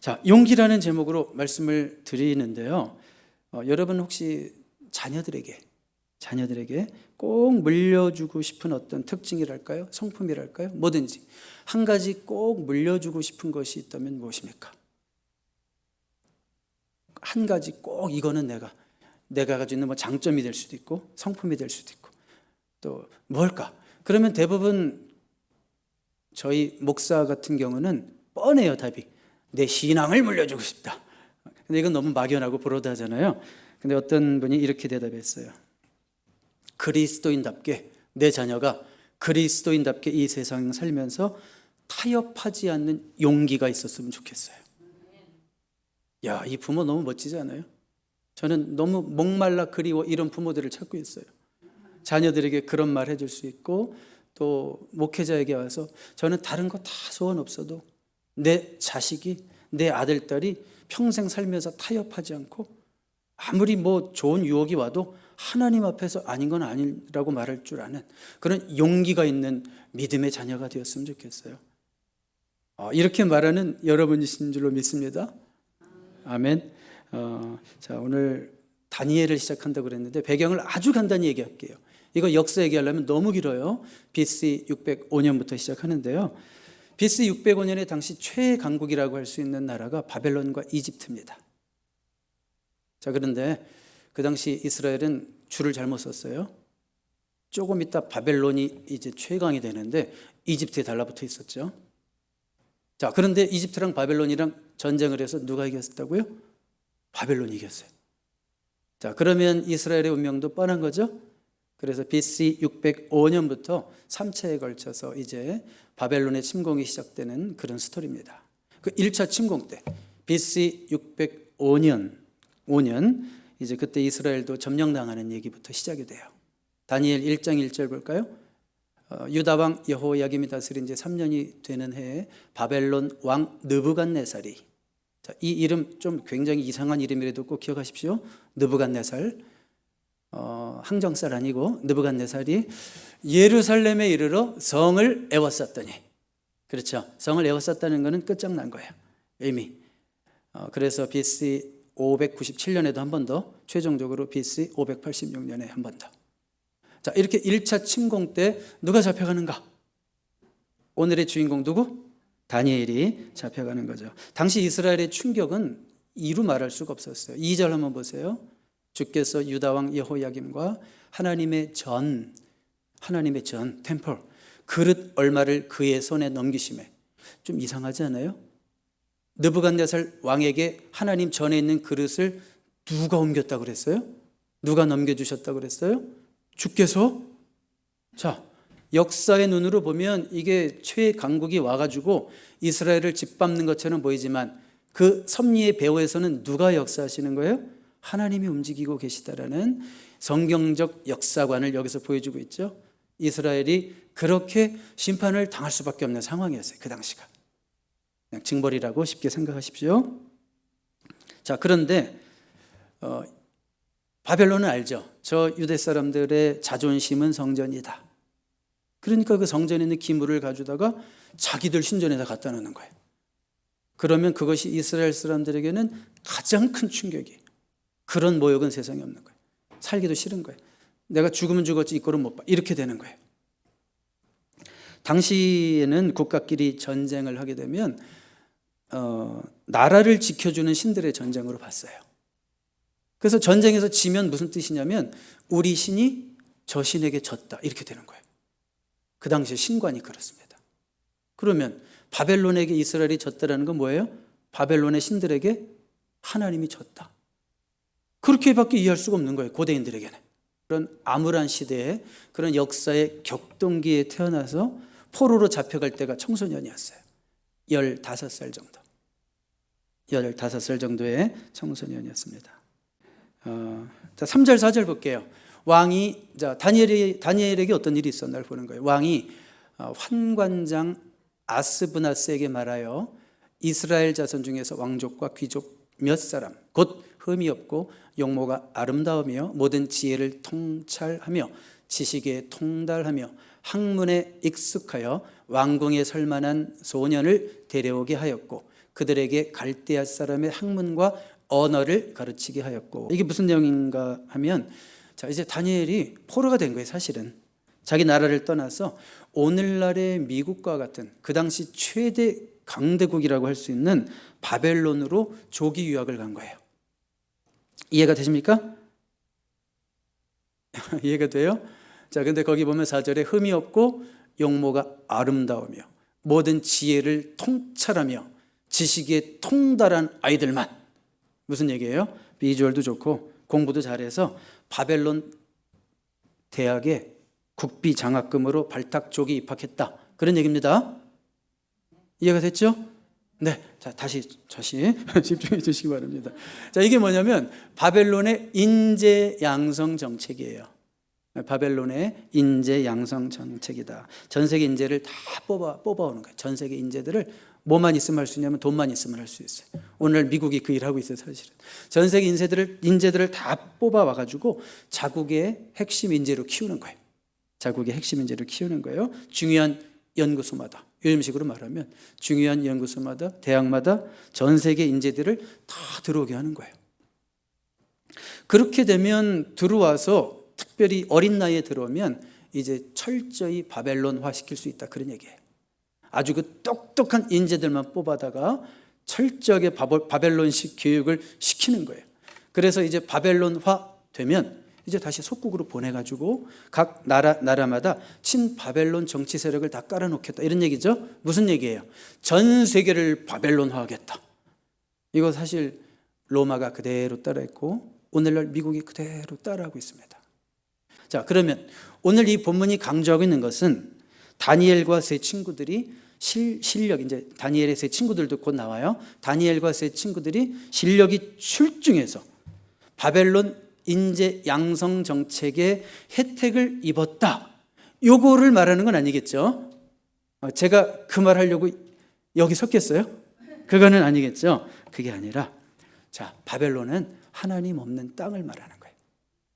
자, 용기라는 제목으로 말씀을 드리는데요. 여러분 혹시 자녀들에게 꼭 물려주고 싶은 어떤 특징이랄까요? 성품이랄까요? 뭐든지 한 가지 꼭 물려주고 싶은 것이 있다면 무엇입니까? 한 가지 꼭 이거는 내가 가지고 있는 뭐 장점이 될 수도 있고 성품이 될 수도 있고 또 뭘까? 그러면 대부분 저희 목사 같은 경우는 뻔해요, 답이. 내 신앙을 물려주고 싶다. 근데 이건 너무 막연하고 브로드하잖아요. 근데 어떤 분이 이렇게 대답했어요. 그리스도인답게 내 자녀가 그리스도인답게 이 세상 살면서 타협하지 않는 용기가 있었으면 좋겠어요. 야, 이 부모 너무 멋지지 않아요? 저는 너무 목말라 그리워 이런 부모들을 찾고 있어요. 자녀들에게 그런 말 해줄 수 있고 또 목회자에게 와서 저는 다른 거 다 소원 없어도 내 자식이 내 아들 딸이 평생 살면서 타협하지 않고 아무리 뭐 좋은 유혹이 와도 하나님 앞에서 아닌 건 아니라고 말할 줄 아는 그런 용기가 있는 믿음의 자녀가 되었으면 좋겠어요. 이렇게 말하는 여러분이신 줄로 믿습니다. 아멘. 자, 오늘 다니엘을 시작한다고 그랬는데 배경을 아주 간단히 얘기할게요. 이거 역사 얘기하려면 너무 길어요. BC 605년부터 시작하는데요. BC 605년에 당시 최강국이라고 할 수 있는 나라가 바벨론과 이집트입니다. 자, 그런데 그 당시 이스라엘은 줄을 잘못 썼어요. 조금 있다 바벨론이 이제 최강이 되는데 이집트에 달라붙어 있었죠. 자, 그런데 이집트랑 바벨론이랑 전쟁을 해서 누가 이겼다고요? 바벨론이 이겼어요. 자, 그러면 이스라엘의 운명도 뻔한 거죠. 그래서 BC 605년부터 3차에 걸쳐서 이제 바벨론의 침공이 시작되는 그런 스토리입니다. 그 1차 침공 때 BC 605년 이제 그때 이스라엘도 점령당하는 얘기부터 시작이 돼요. 다니엘 1장 1절 볼까요? 유다 왕 여호야김이 다스린 지 3년이 되는 해에 바벨론 왕 느부갓네살이, 자, 이 이름 좀 굉장히 이상한 이름이라도 꼭 기억하십시오. 느부갓네살, 항정살 아니고 느부갓네살이 예루살렘에 이르러 성을 에워쌌더니, 그렇죠, 성을 에워쌌다는 것은 끝장난 거예요, 이미. 그래서 BC 597년에도 한 번 더, 최종적으로 BC 586년에 한 번 더. 자, 이렇게 1차 침공 때 누가 잡혀가는가? 오늘의 주인공 누구? 다니엘이 잡혀가는 거죠. 당시 이스라엘의 충격은 이루 말할 수가 없었어요. 2절 한번 보세요. 주께서 유다 왕 여호야김과 하나님의 전 템플 그릇 얼마를 그의 손에 넘기심에, 좀 이상하지 않아요? 느부갓네살 왕에게 하나님 전에 있는 그릇을 누가 옮겼다고 그랬어요? 누가 넘겨주셨다고 그랬어요? 주께서. 자, 역사의 눈으로 보면 이게 최강국이 와가지고 이스라엘을 짓밟는 것처럼 보이지만 그 섭리의 배후에서는 누가 역사하시는 거예요? 하나님이 움직이고 계시다라는 성경적 역사관을 여기서 보여주고 있죠. 이스라엘이 그렇게 심판을 당할 수밖에 없는 상황이었어요, 그 당시가. 그냥 징벌이라고 쉽게 생각하십시오. 자, 그런데 바벨론은 알죠. 저 유대 사람들의 자존심은 성전이다. 그러니까 그 성전에 있는 기물을 가져다가 자기들 신전에다 갖다 놓는 거예요. 그러면 그것이 이스라엘 사람들에게는 가장 큰 충격이에요. 그런 모욕은 세상에 없는 거예요. 살기도 싫은 거예요. 내가 죽으면 죽었지 이 꼴은 못 봐. 이렇게 되는 거예요. 당시에는 국가끼리 전쟁을 하게 되면 나라를 지켜주는 신들의 전쟁으로 봤어요. 그래서 전쟁에서 지면 무슨 뜻이냐면 우리 신이 저 신에게 졌다, 이렇게 되는 거예요. 그 당시에 신관이 그렇습니다. 그러면 바벨론에게 이스라엘이 졌다라는 건 뭐예요? 바벨론의 신들에게 하나님이 졌다, 그렇게밖에 이해할 수가 없는 거예요, 고대인들에게는. 그런 암울한 시대에, 그런 역사의 격동기에 태어나서 포로로 잡혀갈 때가 청소년이었어요. 15살 정도. 15살 정도의 청소년이었습니다. 자, 3절 4절 볼게요. 왕이, 자, 다니엘에게 어떤 일이 있었나를 보는 거예요. 왕이 환관장 아스브나스에게 말하여 이스라엘 자손 중에서 왕족과 귀족 몇 사람, 곧 흠이 없고 용모가 아름다우며 모든 지혜를 통찰하며 지식에 통달하며 학문에 익숙하여 왕궁에 설 만한 소년을 데려오게 하였고 그들에게 갈대아 사람의 학문과 언어를 가르치게 하였고. 이게 무슨 내용인가 하면, 자, 이제 다니엘이 포로가 된 거예요. 사실은 자기 나라를 떠나서 오늘날의 미국과 같은 그 당시 최대 강대국이라고 할 수 있는 바벨론으로 조기 유학을 간 거예요. 이해가 되십니까? 이해가 돼요? 자, 근데 거기 보면 4절에 흠이 없고 용모가 아름다우며 모든 지혜를 통찰하며 지식에 통달한 아이들만. 무슨 얘기예요? 비주얼도 좋고 공부도 잘해서 바벨론 대학에 국비 장학금으로 발탁족이 입학했다, 그런 얘기입니다. 이해가 됐죠? 네, 자, 다시 집중해 주시기 바랍니다. 자, 이게 뭐냐면 바벨론의 인재 양성 정책이에요. 바벨론의 인재 양성 정책이다. 전 세계 인재를 다 뽑아오는 거예요. 전 세계 인재들을 뭐만 있으면 할 수 있냐면 돈만 있으면 할 수 있어요. 오늘 미국이 그 일을 하고 있어요. 사실은 전 세계 인재들을 다 뽑아와 가지고 자국의 핵심 인재로 키우는 거예요. 자국의 핵심 인재를 키우는 거예요. 중요한 연구소마다, 요즘식으로 말하면 중요한 연구소마다, 대학마다 전 세계 인재들을 다 들어오게 하는 거예요. 그렇게 되면 들어와서 특별히 어린 나이에 들어오면 이제 철저히 바벨론화 시킬 수 있다, 그런 얘기예요. 아주 그 똑똑한 인재들만 뽑아다가 철저하게 바벨론식 교육을 시키는 거예요. 그래서 이제 바벨론화 되면 이제 다시 속국으로 보내가지고 각 나라마다 친바벨론 정치 세력을 다 깔아놓겠다, 이런 얘기죠. 무슨 얘기예요? 전 세계를 바벨론화하겠다. 이거 사실 로마가 그대로 따라했고 오늘날 미국이 그대로 따라하고 있습니다. 자, 그러면 오늘 이 본문이 강조하고 있는 것은 다니엘과 세 친구들이 실력, 이제 다니엘의 세 친구들도 곧 나와요. 다니엘과 세 친구들이 실력이 출중해서 바벨론 인재 양성 정책의 혜택을 입었다, 요거를 말하는 건 아니겠죠? 제가 그 말 하려고 여기 섰겠어요? 그거는 아니겠죠? 그게 아니라, 자, 바벨론은 하나님 없는 땅을 말하는 거예요.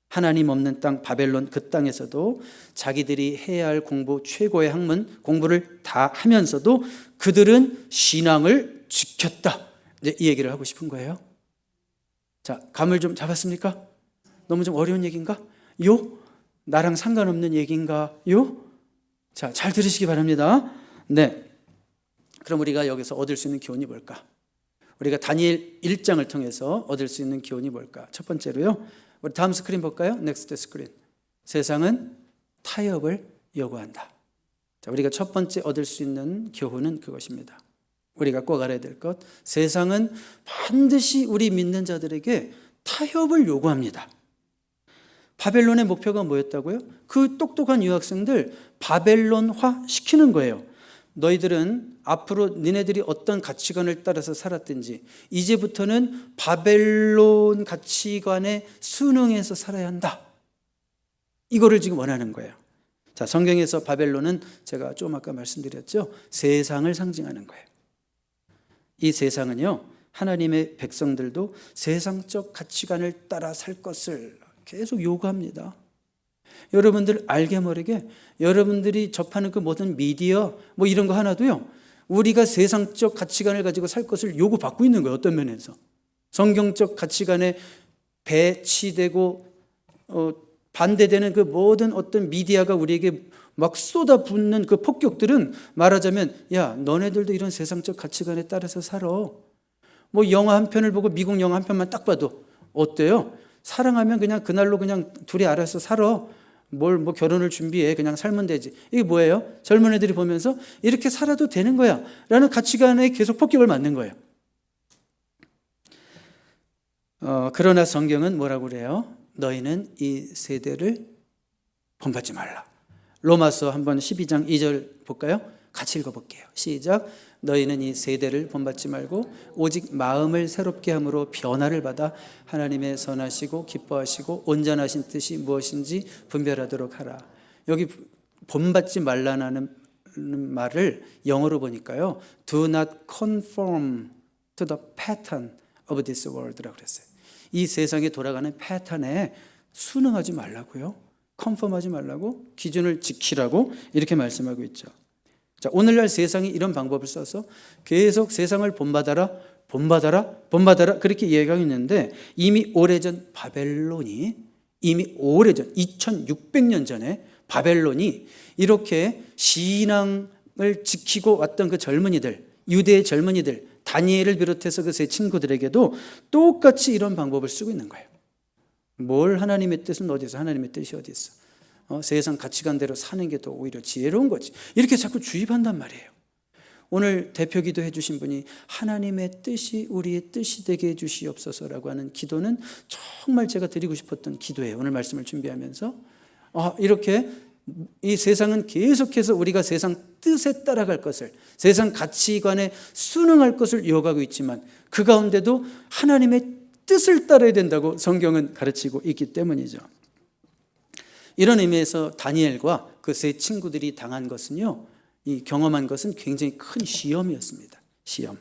하나님 없는 땅 바벨론, 그 땅에서도 자기들이 해야 할 공부, 최고의 학문 공부를 다 하면서도 그들은 신앙을 지켰다, 이제 이 얘기를 하고 싶은 거예요. 자, 감을 좀 잡았습니까? 너무 좀 어려운 얘기인가? 나랑 상관없는 얘기인가? 자, 잘 들으시기 바랍니다. 네, 그럼 우리가 여기서 얻을 수 있는 교훈이 뭘까? 우리가 다니엘 1장을 통해서 얻을 수 있는 교훈이 뭘까? 첫 번째로요, 우리 다음 스크린 볼까요? 넥스트 스크린. 세상은 타협을 요구한다. 자, 우리가 첫 번째 얻을 수 있는 교훈은 그것입니다. 우리가 꼭 알아야 될 것, 세상은 반드시 우리 믿는 자들에게 타협을 요구합니다. 바벨론의 목표가 뭐였다고요? 그 똑똑한 유학생들 바벨론화 시키는 거예요. 너희들은 앞으로 니네들이 어떤 가치관을 따라서 살았든지 이제부터는 바벨론 가치관에 순응해서 살아야 한다, 이거를 지금 원하는 거예요. 자, 성경에서 바벨론은 제가 좀 아까 말씀드렸죠, 세상을 상징하는 거예요. 이 세상은요, 하나님의 백성들도 세상적 가치관을 따라 살 것을 계속 요구합니다. 여러분들 알게 모르게 여러분들이 접하는 그 모든 미디어 뭐 이런 거 하나도요, 우리가 세상적 가치관을 가지고 살 것을 요구받고 있는 거예요. 어떤 면에서 성경적 가치관에 배치되고 반대되는 그 모든 어떤 미디어가 우리에게 막 쏟아붓는 그 폭격들은 말하자면, 야, 너네들도 이런 세상적 가치관에 따라서 살아. 뭐 영화 한 편을 보고 미국 영화 한 편만 딱 봐도 어때요? 사랑하면 그냥 그날로 그냥 둘이 알아서 살아. 뭐 결혼을 준비해. 그냥 살면 되지. 이게 뭐예요? 젊은 애들이 보면서 이렇게 살아도 되는 거야 라는 가치관에 계속 폭격을 맞는 거예요. 그러나 성경은 뭐라고 그래요? 너희는 이 세대를 본받지 말라. 로마서 한번 12장 2절 볼까요? 같이 읽어볼게요. 시작. 너희는 이 세대를 본받지 말고 오직 마음을 새롭게 함으로 변화를 받아 하나님의 선하시고 기뻐하시고 온전하신 뜻이 무엇인지 분별하도록 하라. 여기 본받지 말라는 말을 영어로 보니까요, Do not conform to the pattern of this world라고 그랬어요. 이 세상에 돌아가는 패턴에 순응하지 말라고요. 컨펌하지 말라고, 기준을 지키라고 이렇게 말씀하고 있죠. 자, 오늘날 세상이 이런 방법을 써서 계속 세상을 본받아라, 본받아라, 본받아라 그렇게 이야기하고 있는데, 이미 오래전 바벨론이, 이미 오래전 2600년 전에 바벨론이 이렇게 신앙을 지키고 왔던 그 젊은이들, 유대의 젊은이들, 다니엘을 비롯해서 그 세 친구들에게도 똑같이 이런 방법을 쓰고 있는 거예요. 뭘 하나님의 뜻은 어디서, 하나님의 뜻이 어디 있어? 세상 가치관대로 사는 게 더 오히려 지혜로운 거지. 이렇게 자꾸 주입한단 말이에요. 오늘 대표 기도해 주신 분이 하나님의 뜻이 우리의 뜻이 되게 해 주시옵소서라고 하는 기도는 정말 제가 드리고 싶었던 기도예요. 오늘 말씀을 준비하면서 이렇게 이 세상은 계속해서 우리가 세상 뜻에 따라갈 것을, 세상 가치관에 순응할 것을 요구하고 있지만 그 가운데도 하나님의 뜻을 따라야 된다고 성경은 가르치고 있기 때문이죠. 이런 의미에서 다니엘과 그 세 친구들이 당한 것은요, 이 경험한 것은 굉장히 큰 시험이었습니다. 시험.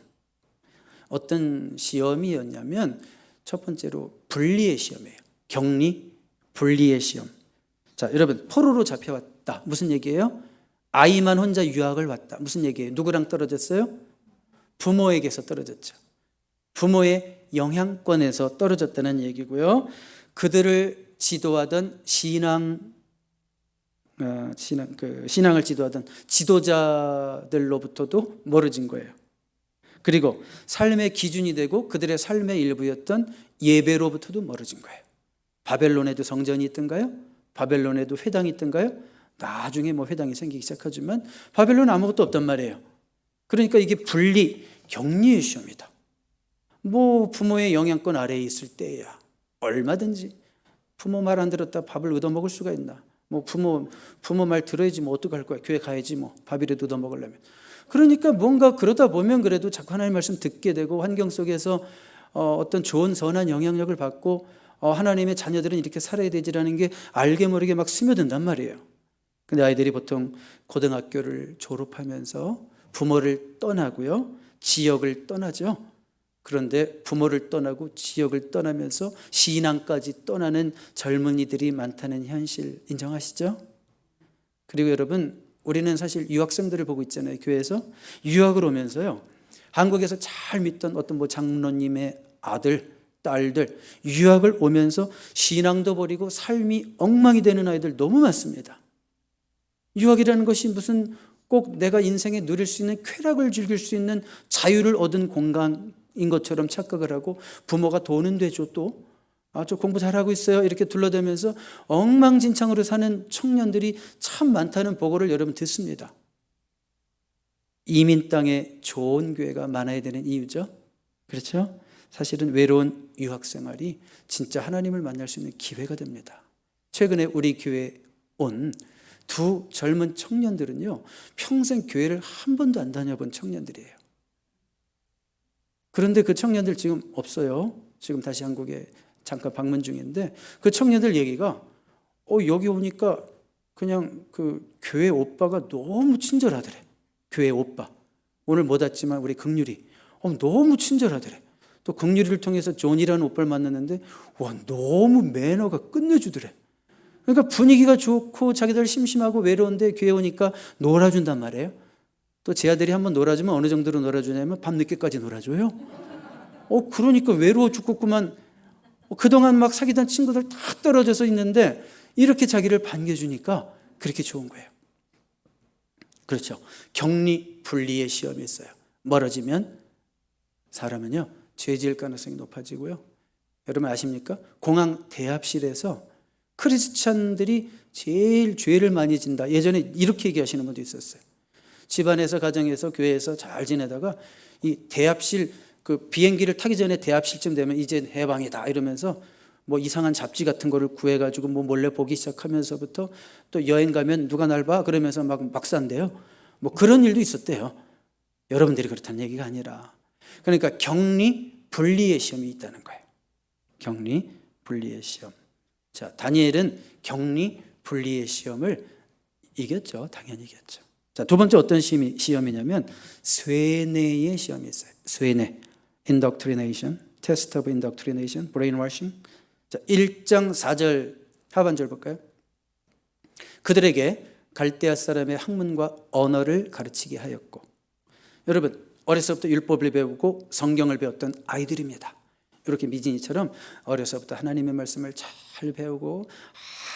어떤 시험이었냐면 첫 번째로 분리의 시험이에요. 격리, 분리의 시험. 자, 여러분, 포로로 잡혀왔다. 무슨 얘기예요? 아이만 혼자 유학을 왔다. 무슨 얘기예요? 누구랑 떨어졌어요? 부모에게서 떨어졌죠. 부모의 영향권에서 떨어졌다는 얘기고요. 그들을 지도하던 신앙을 지도하던 지도자들로부터도 멀어진 거예요. 그리고 삶의 기준이 되고 그들의 삶의 일부였던 예배로부터도 멀어진 거예요. 바벨론에도 성전이 있던가요? 바벨론에도 회당이 있던가요? 나중에 회당이 생기기 시작하지만 바벨론은 아무것도 없단 말이에요. 그러니까 이게 분리, 격리의 시험이다. 부모의 영향권 아래에 있을 때야 얼마든지 부모 말 안 들었다 밥을 얻어먹을 수가 있나? 부모 말 들어야지 어떡할 거야? 교회 가야지 밥이라도 얻어먹으려면. 그러니까 뭔가 그러다 보면 그래도 자꾸 하나님 말씀 듣게 되고 환경 속에서 어떤 좋은 선한 영향력을 받고 하나님의 자녀들은 이렇게 살아야 되지라는 게 알게 모르게 막 스며든단 말이에요. 근데 아이들이 보통 고등학교를 졸업하면서 부모를 떠나고요, 지역을 떠나죠. 그런데 부모를 떠나고 지역을 떠나면서 신앙까지 떠나는 젊은이들이 많다는 현실 인정하시죠? 그리고 여러분, 우리는 사실 유학생들을 보고 있잖아요. 교회에서 유학을 오면서요, 한국에서 잘 믿던 어떤 장로님의 아들, 딸들 유학을 오면서 신앙도 버리고 삶이 엉망이 되는 아이들 너무 많습니다. 유학이라는 것이 무슨 꼭 내가 인생에 누릴 수 있는 쾌락을 즐길 수 있는 자유를 얻은 공간인 것처럼 착각을 하고, 부모가 돈은 되죠, 또 저 공부 잘하고 있어요 이렇게 둘러대면서 엉망진창으로 사는 청년들이 참 많다는 보고를 여러분 듣습니다. 이민 땅에 좋은 교회가 많아야 되는 이유죠. 그렇죠? 사실은 외로운 유학생활이 진짜 하나님을 만날 수 있는 기회가 됩니다. 최근에 우리 교회에 온 두 젊은 청년들은요, 평생 교회를 한 번도 안 다녀본 청년들이에요. 그런데 그 청년들 지금 없어요. 지금 다시 한국에 잠깐 방문 중인데, 그 청년들 얘기가 여기 오니까 그냥 그 교회 오빠가 너무 친절하더래. 교회 오빠. 오늘 못 왔지만 우리 긍휼이 너무 친절하더래. 또 긍휼이를 통해서 존이라는 오빠를 만났는데 너무 매너가 끝내주더래. 그러니까 분위기가 좋고 자기들 심심하고 외로운데 교회 오니까 놀아준단 말이에요. 또 제 아들이 한번 놀아주면 어느 정도로 놀아주냐면 밤늦게까지 놀아줘요. 그러니까 외로워 죽겠구만. 그동안 막 사귀던 친구들 다 떨어져서 있는데 이렇게 자기를 반겨주니까 그렇게 좋은 거예요. 그렇죠. 격리 분리의 시험이 있어요. 멀어지면 사람은요, 죄 지을 가능성이 높아지고요. 여러분 아십니까? 공항 대합실에서 크리스찬들이 제일 죄를 많이 진다. 예전에 이렇게 얘기하시는 분도 있었어요. 집안에서, 가정에서, 교회에서 잘 지내다가 이 대합실, 그 비행기를 타기 전에 대합실쯤 되면 이제 해방이다 이러면서 이상한 잡지 같은 거를 구해가지고 몰래 보기 시작하면서부터 또 여행 가면 누가 날 봐? 그러면서 막 싼대요. 그런 일도 있었대요. 여러분들이 그렇다는 얘기가 아니라, 그러니까 격리 분리의 시험이 있다는 거예요. 격리 분리의 시험. 자, 다니엘은 격리 분리의 시험을 이겼죠. 당연히 이겼죠. 자, 두 번째 어떤 시험이냐면 쇠뇌의 시험이 있어요. 쇠뇌, indoctrination, test of indoctrination, brainwashing. 자, 1장 4절 하반절 볼까요? 그들에게 갈대아 사람의 학문과 언어를 가르치게 하였고, 여러분 어려서부터 율법을 배우고 성경을 배웠던 아이들입니다. 이렇게 미진이처럼 어려서부터 하나님의 말씀을 잘 배우고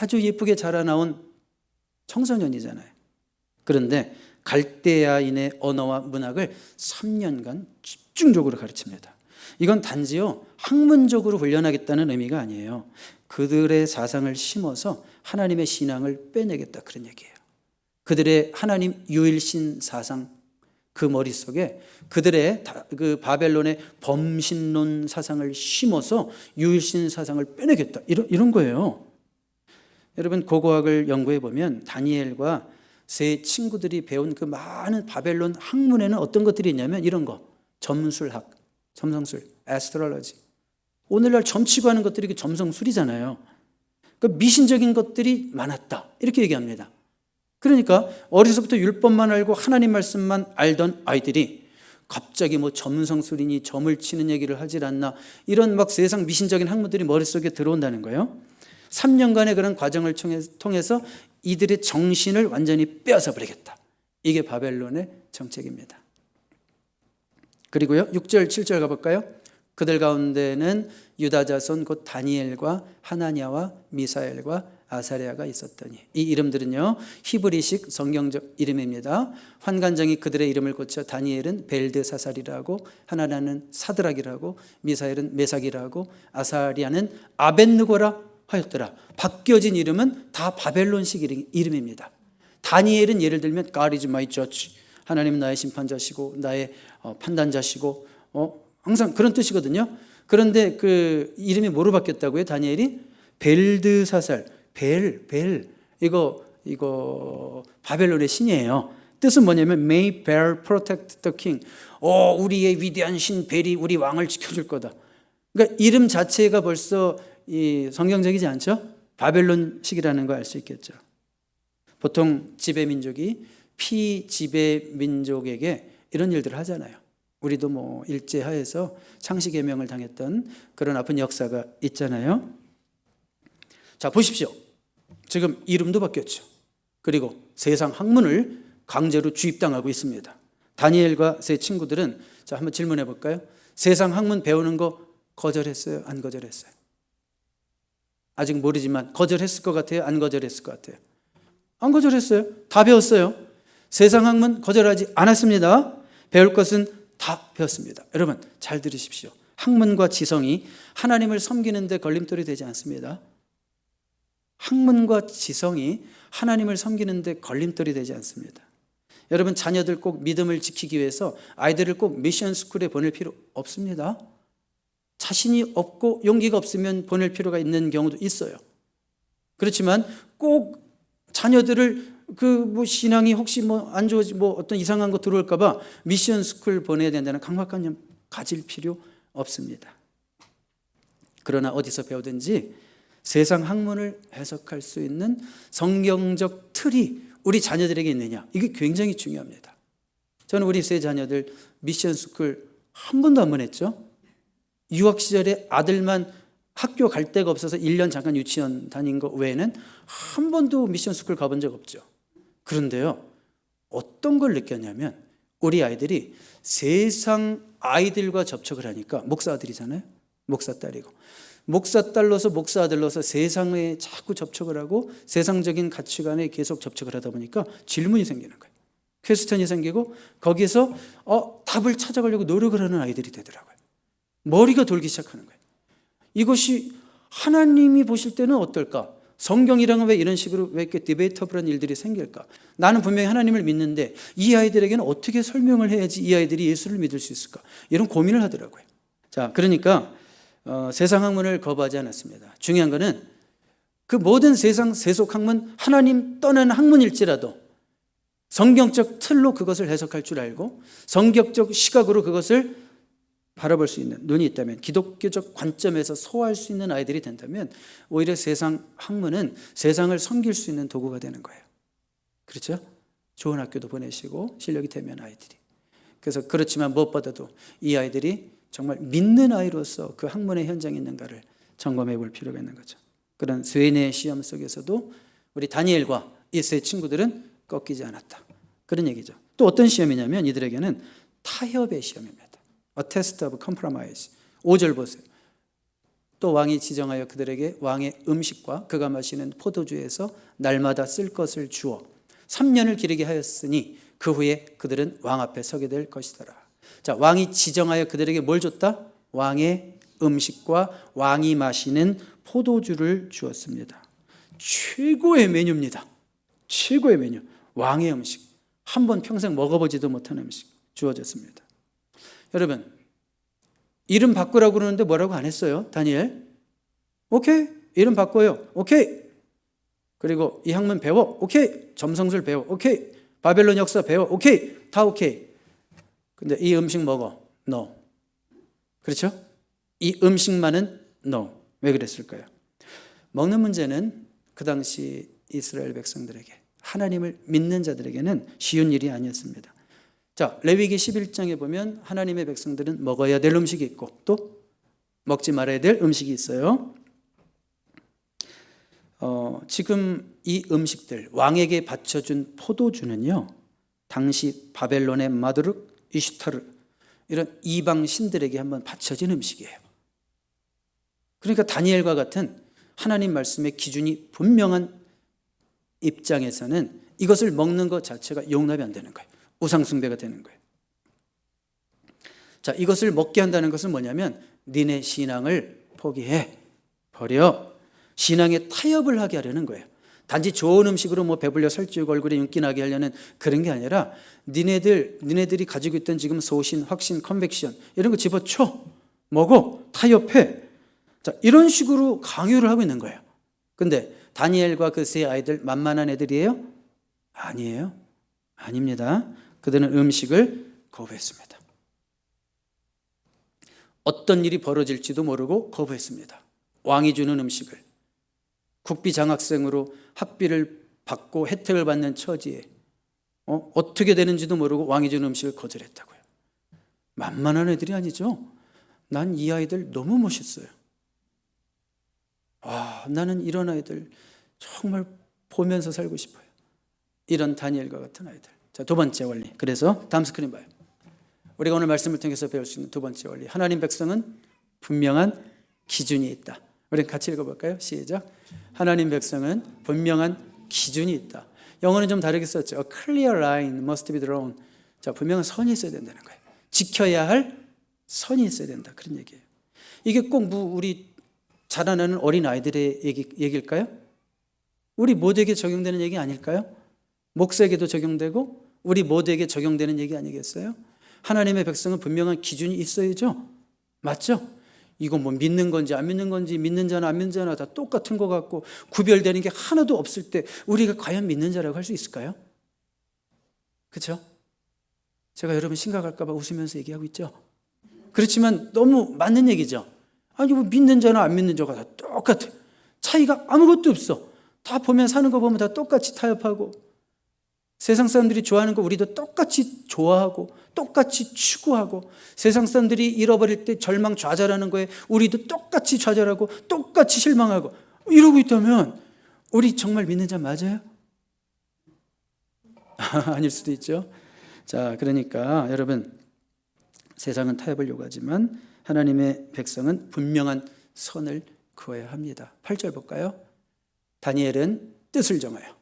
아주 예쁘게 자라나온 청소년이잖아요. 그런데 갈대아인의 언어와 문학을 3년간 집중적으로 가르칩니다. 이건 단지요 학문적으로 훈련하겠다는 의미가 아니에요. 그들의 사상을 심어서 하나님의 신앙을 빼내겠다, 그런 얘기예요. 그들의 하나님 유일신 사상, 그 머릿속에 그들의 그 바벨론의 범신론 사상을 심어서 유일신 사상을 빼내겠다, 이런 거예요. 여러분 고고학을 연구해 보면 다니엘과 세 친구들이 배운 그 많은 바벨론 학문에는 어떤 것들이 있냐면 이런 거, 점술학, 점성술, 애스트롤러지. 오늘날 점치고 하는 것들이 그 점성술이잖아요. 그러니까 미신적인 것들이 많았다, 이렇게 얘기합니다. 그러니까 어려서부터 율법만 알고 하나님 말씀만 알던 아이들이 갑자기 뭐 점성술이니 점을 치는 얘기를 하질 않나, 이런 막 세상 미신적인 학문들이 머릿속에 들어온다는 거예요. 3년간의 그런 과정을 통해서 이들의 정신을 완전히 빼앗아 버리겠다. 이게 바벨론의 정책입니다. 그리고요 6절 7절 가볼까요? 그들 가운데는 유다 자손 곧 다니엘과 하나냐와 미사엘과 아사랴가 있었더니, 이 이름들은요 히브리식 성경적 이름입니다. 환관장이 그들의 이름을 고쳐 다니엘은 벨드사살이라고, 하나냐는 사드락이라고, 미사엘은 메삭이라고, 아사랴는 아벳느고라 하였더라. 바뀌어진 이름은 다 바벨론식 이름입니다. 다니엘은 예를 들면 God is my judge, 하나님은 나의 심판자시고 나의 판단자시고 항상 그런 뜻이거든요. 그런데 그 이름이 뭐로 바뀌었다고요? 다니엘이 벨드사살, 벨 이거 바벨론의 신이에요. 뜻은 뭐냐면 May Bel protect the king. 우리의 위대한 신 벨이 우리 왕을 지켜줄 거다. 그러니까 이름 자체가 벌써 이 성경적이지 않죠? 바벨론식이라는 거 알 수 있겠죠. 보통 지배민족이 피지배민족에게 이런 일들을 하잖아요. 우리도 뭐 일제하에서 창씨개명을 당했던 그런 아픈 역사가 있잖아요. 자 보십시오. 지금 이름도 바뀌었죠. 그리고 세상 학문을 강제로 주입당하고 있습니다. 다니엘과 세 친구들은, 자 한번 질문해 볼까요? 세상 학문 배우는 거 거절했어요? 안 거절했어요? 아직 모르지만 거절했을 것 같아요? 안 거절했을 것 같아요? 안 거절했어요. 다 배웠어요. 세상 학문 거절하지 않았습니다. 배울 것은 다 배웠습니다. 여러분 잘 들으십시오. 학문과 지성이 하나님을 섬기는 데 걸림돌이 되지 않습니다. 학문과 지성이 하나님을 섬기는 데 걸림돌이 되지 않습니다. 여러분 자녀들 꼭 믿음을 지키기 위해서 아이들을 꼭 미션 스쿨에 보낼 필요 없습니다. 자신이 없고 용기가 없으면 보낼 필요가 있는 경우도 있어요. 그렇지만 꼭 자녀들을 신앙이 혹시 안 좋아지 어떤 이상한 거 들어올까 봐 미션 스쿨 보내야 된다는 강박관념 가질 필요 없습니다. 그러나 어디서 배우든지 세상 학문을 해석할 수 있는 성경적 틀이 우리 자녀들에게 있느냐, 이게 굉장히 중요합니다. 저는 우리 세 자녀들 미션 스쿨 한 번도 안 보냈죠. 유학 시절에 아들만 학교 갈 데가 없어서 1년 잠깐 유치원 다닌 거 외에는 한 번도 미션 스쿨 가본 적 없죠. 그런데요, 어떤 걸 느꼈냐면 우리 아이들이 세상 아이들과 접촉을 하니까, 목사 아들이잖아요. 목사 딸이고, 목사 딸로서 목사 아들로서 세상에 자꾸 접촉을 하고 세상적인 가치관에 계속 접촉을 하다 보니까 질문이 생기는 거예요. 퀘스천이 생기고 거기서 답을 찾아가려고 노력을 하는 아이들이 되더라고요. 머리가 돌기 시작하는 거예요. 이것이 하나님이 보실 때는 어떨까? 성경이랑은 왜 이런 식으로 왜 이렇게 디베이터블한 일들이 생길까? 나는 분명히 하나님을 믿는데 이 아이들에게는 어떻게 설명을 해야지 이 아이들이 예수를 믿을 수 있을까? 이런 고민을 하더라고요. 자, 그러니까 세상 학문을 거부하지 않았습니다. 중요한 거는 그 모든 세상 세속 학문, 하나님 떠난 학문일지라도 성경적 틀로 그것을 해석할 줄 알고 성경적 시각으로 그것을 바라볼 수 있는 눈이 있다면, 기독교적 관점에서 소화할 수 있는 아이들이 된다면 오히려 세상 학문은 세상을 섬길 수 있는 도구가 되는 거예요. 그렇죠? 좋은 학교도 보내시고 실력이 되면 아이들이. 그래서 그렇지만 무엇보다도 이 아이들이 정말 믿는 아이로서 그 학문의 현장에 있는가를 점검해 볼 필요가 있는 거죠. 그런 쇠뇌 시험 속에서도 우리 다니엘과 세 친구들은 꺾이지 않았다. 그런 얘기죠. 또 어떤 시험이냐면 이들에게는 타협의 시험입니다. A test of compromise. 5절 보세요. 또 왕이 지정하여 그들에게 왕의 음식과 그가 마시는 포도주에서 날마다 쓸 것을 주어 3년을 기르게 하였으니 그 후에 그들은 왕 앞에 서게 될 것이더라. 자, 왕이 지정하여 그들에게 뭘 줬다? 왕의 음식과 왕이 마시는 포도주를 주었습니다. 최고의 메뉴입니다. 최고의 메뉴. 왕의 음식. 한 번 평생 먹어보지도 못한 음식 주어졌습니다. 여러분, 이름 바꾸라고 그러는데 뭐라고 안 했어요? 다니엘. 오케이. 이름 바꿔요. 오케이. 그리고 이 학문 배워. 오케이. 점성술 배워. 오케이. 바벨론 역사 배워. 오케이. 다 오케이. 근데 이 음식 먹어. No. 그렇죠? 이 음식만은 no. 왜 그랬을까요? 먹는 문제는 그 당시 이스라엘 백성들에게, 하나님을 믿는 자들에게는 쉬운 일이 아니었습니다. 자, 레위기 11장에 보면 하나님의 백성들은 먹어야 될 음식이 있고 또 먹지 말아야 될 음식이 있어요. 지금 이 음식들, 왕에게 바쳐준 포도주는요, 당시 바벨론의 마드룩, 이슈타르 이런 이방 신들에게 한번 바쳐진 음식이에요. 그러니까 다니엘과 같은 하나님 말씀의 기준이 분명한 입장에서는 이것을 먹는 것 자체가 용납이 안 되는 거예요. 우상숭배가 되는 거예요. 자, 이것을 먹게 한다는 것은 뭐냐면 니네 신앙을 포기해 버려. 신앙에 타협을 하게 하려는 거예요. 단지 좋은 음식으로 뭐 배불려 살찌고 얼굴에 윤기 나게 하려는 그런 게 아니라 니네들이 가지고 있던 지금 소신, 확신, 컨벡션 이런 거 집어쳐 먹어, 타협해. 자, 이런 식으로 강요를 하고 있는 거예요. 근데 다니엘과 그 세 아이들 만만한 애들이에요? 아니에요. 아닙니다. 그들은 음식을 거부했습니다. 어떤 일이 벌어질지도 모르고 거부했습니다. 왕이 주는 음식을. 국비 장학생으로 학비를 받고 혜택을 받는 처지에 어떻게 되는지도 모르고 왕이 주는 음식을 거절했다고요. 만만한 애들이 아니죠. 난 이 아이들 너무 멋있어요. 나는 이런 아이들 정말 보면서 살고 싶어요. 이런 다니엘과 같은 아이들. 자, 두 번째 원리. 그래서 다음 스크린 봐요. 우리가 오늘 말씀을 통해서 배울 수 있는 두 번째 원리. 하나님 백성은 분명한 기준이 있다. 우리 같이 읽어볼까요? 시작. 하나님 백성은 분명한 기준이 있다. 영어는 좀 다르게 썼죠. A clear line must be drawn. 자, 분명한 선이 있어야 된다는 거예요. 지켜야 할 선이 있어야 된다. 그런 얘기예요. 이게 꼭 우리 자라나는 어린 아이들의 얘기일까요? 우리 모두에게 적용되는 얘기 아닐까요? 목사에게도 적용되고 우리 모두에게 적용되는 얘기 아니겠어요? 하나님의 백성은 분명한 기준이 있어야죠. 맞죠? 이거 뭐 믿는 건지 안 믿는 건지, 믿는 자나 안 믿는 자나 다 똑같은 것 같고 구별되는 게 하나도 없을 때 우리가 과연 믿는 자라고 할 수 있을까요? 그렇죠? 제가 여러분 심각할까 봐 웃으면서 얘기하고 있죠. 그렇지만 너무 맞는 얘기죠. 아니 뭐 믿는 자나 안 믿는 자가 다 똑같아. 차이가 아무것도 없어. 다 보면 사는 거 보면 다 똑같이 타협하고 세상 사람들이 좋아하는 거 우리도 똑같이 좋아하고 똑같이 추구하고 세상 사람들이 잃어버릴 때 절망 좌절하는 거에 우리도 똑같이 좌절하고 똑같이 실망하고 이러고 있다면 우리 정말 믿는 자 맞아요? 아닐 수도 있죠. 자, 그러니까 여러분 세상은 타협을 요구하지만 하나님의 백성은 분명한 선을 그어야 합니다. 8절 볼까요? 다니엘은 뜻을 정하여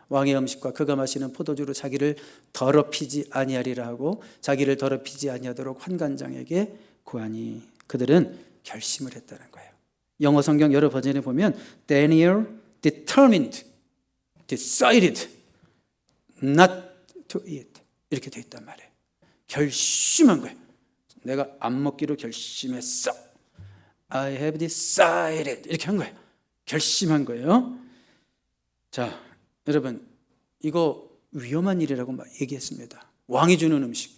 왕의 음식과 그가 마시는 포도주로 자기를 더럽히지 아니하리라 하고 자기를 더럽히지 아니하도록 환관장에게 구하니 그들은 결심을 했다는 거예요. 영어 성경 여러 버전에 보면 Daniel determined, decided not to eat 이렇게 돼 있단 말이에요. 결심한 거예요. 내가 안 먹기로 결심했어. I have decided 이렇게 한 거예요. 결심한 거예요. 자, 여러분 이거 위험한 일이라고 막 얘기했습니다. 왕이 주는 음식.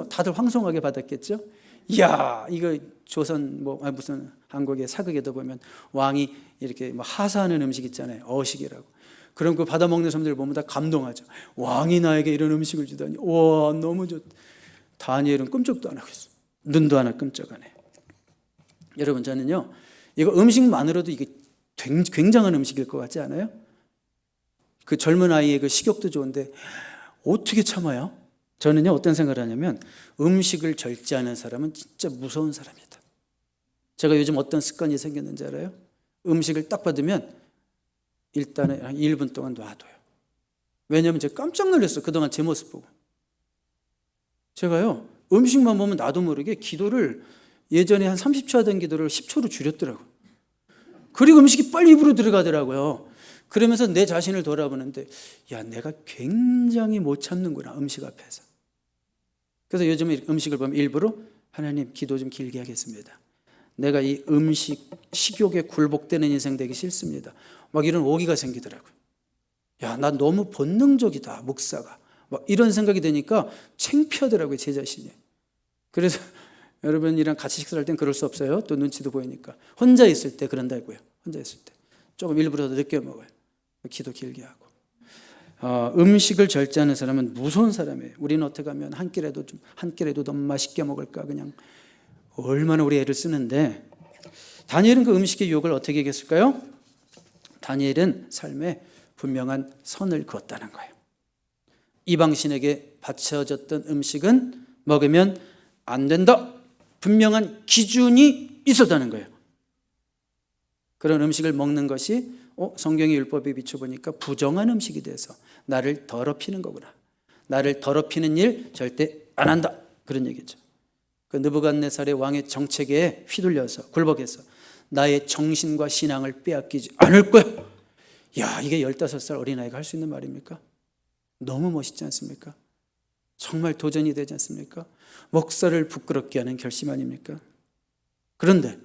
다들 황송하게 받았겠죠? 이야, 이거 조선 무슨 한국의 사극에도 보면 왕이 이렇게 하사하는 음식 있잖아요. 어식이라고. 그럼 그 받아 먹는 사람들 보면 다 감동하죠. 왕이 나에게 이런 음식을 주다니. 와, 너무 좋다. 다니엘은 끔찍도 안 하고 있어. 눈도 하나 끔찍 안 해. 여러분 저는요, 이거 음식만으로도 이게 굉장한 음식일 것 같지 않아요? 그 젊은 아이의 그 식욕도 좋은데 어떻게 참아요? 저는요, 어떤 생각을 하냐면 음식을 절제하는 사람은 진짜 무서운 사람이다. 제가 요즘 어떤 습관이 생겼는지 알아요? 음식을 딱 받으면 일단은 한 1분 동안 놔둬요. 왜냐하면 제가 깜짝 놀랐어요. 그동안 제 모습 보고. 제가요, 음식만 보면 나도 모르게 기도를 예전에 한 30초 하던 기도를 10초로 줄였더라고요. 그리고 음식이 빨리 입으로 들어가더라고요. 그러면서 내 자신을 돌아보는데 야, 내가 굉장히 못 참는구나, 음식 앞에서. 그래서 요즘 음식을 보면 일부러 하나님, 기도 좀 길게 하겠습니다. 내가 이 음식, 식욕에 굴복되는 인생 되기 싫습니다. 막 이런 오기가 생기더라고요. 야, 나 너무 본능적이다, 목사가. 막 이런 생각이 드니까 창피하더라고요, 제 자신이. 그래서 여러분이랑 같이 식사할 땐 그럴 수 없어요. 또 눈치도 보이니까. 혼자 있을 때 그런다고요. 혼자 있을 때. 조금 일부러 더 늦게 먹어요. 기도 길게 하고. 음식을 절제하는 사람은 무서운 사람이에요. 우리는 어떻게 하면 한 끼라도 더 맛있게 먹을까, 그냥 얼마나 우리 애를 쓰는데. 다니엘은 그 음식의 유혹을 어떻게 이겼을까요? 다니엘은 삶에 분명한 선을 그었다는 거예요. 이방신에게 바쳐졌던 음식은 먹으면 안 된다. 분명한 기준이 있었다는 거예요. 그런 음식을 먹는 것이 성경의 율법에 비춰보니까 부정한 음식이 돼서 나를 더럽히는 거구나. 나를 더럽히는 일 절대 안 한다. 그런 얘기죠. 그 느부갓네살의 왕의 정책에 휘둘려서 굴복해서 나의 정신과 신앙을 빼앗기지 않을 거야. 야, 이게 15살 어린아이가 할 수 있는 말입니까? 너무 멋있지 않습니까? 정말 도전이 되지 않습니까? 목사를 부끄럽게 하는 결심 아닙니까? 그런데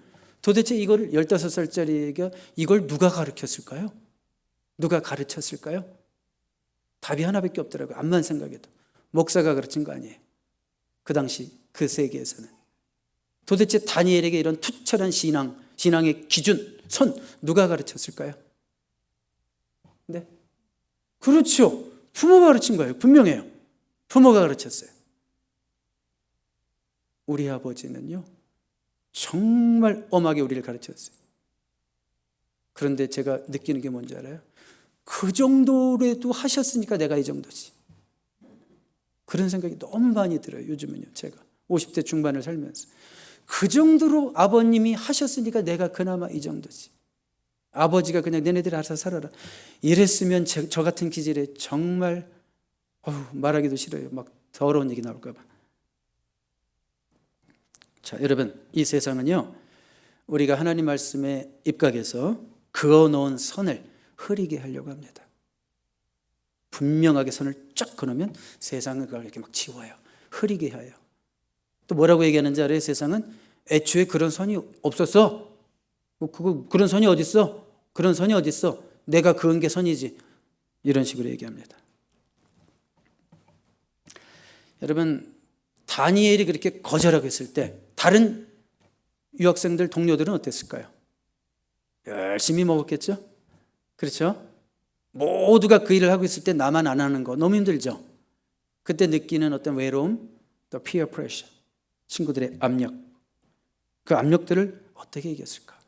도대체 이걸 15살짜리에게 이걸 누가 가르쳤을까요? 누가 가르쳤을까요? 답이 하나밖에 없더라고요. 암만 생각해도. 목사가 가르친 거 아니에요. 그 당시 그 세계에서는. 도대체 다니엘에게 이런 투철한 신앙의 기준, 선 누가 가르쳤을까요? 네? 그렇죠. 부모가 가르친 거예요. 분명해요. 부모가 가르쳤어요. 우리 아버지는요, 정말 엄하게 우리를 가르쳤어요. 그런데 제가 느끼는 게 뭔지 알아요? 그 정도라도 하셨으니까 내가 이 정도지. 그런 생각이 너무 많이 들어요. 요즘은요, 제가 50대 중반을 살면서 그 정도로 아버님이 하셨으니까 내가 그나마 이 정도지. 아버지가 그냥 너네들이 알아서 살아라 이랬으면 저 같은 기질에 정말 말하기도 싫어요. 막 더러운 얘기 나올까 봐. 자, 여러분, 이 세상은요, 우리가 하나님 말씀에 입각해서 그어놓은 선을 흐리게 하려고 합니다. 분명하게 선을 쫙 그어놓으면 세상은 그걸 이렇게 막 지워요. 흐리게 해요. 또 뭐라고 얘기하는지 알아요? 세상은 애초에 그런 선이 없었어. 그런 선이 어딨어? 그런 선이 어딨어? 내가 그은 게 선이지. 이런 식으로 얘기합니다. 여러분, 다니엘이 그렇게 거절하고 있을 때 다른 유학생들, 동료들은 어땠을까요? 열심히 먹었겠죠? 그렇죠? 모두가 그 일을 하고 있을 때 나만 안 하는 거 너무 힘들죠? 그때 느끼는 어떤 외로움, 또 peer pressure, 친구들의 압력, 그 압력들을 어떻게 이겼을까?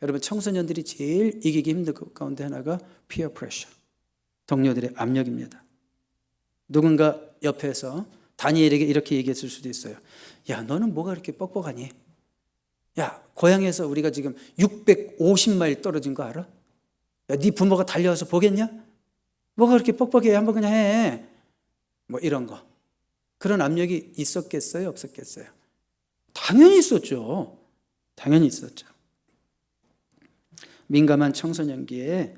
여러분, 청소년들이 제일 이기기 힘든 것 가운데 하나가 peer pressure, 동료들의 압력입니다. 누군가 옆에서 다니엘에게 이렇게 얘기했을 수도 있어요. 야, 너는 뭐가 그렇게 뻑뻑하니? 야, 고향에서 우리가 지금 650마일 떨어진 거 알아? 야, 네 부모가 달려와서 보겠냐? 뭐가 그렇게 뻑뻑해? 한번 그냥 해. 뭐 이런 거. 그런 압력이 있었겠어요? 없었겠어요? 당연히 있었죠. 당연히 있었죠. 민감한 청소년기에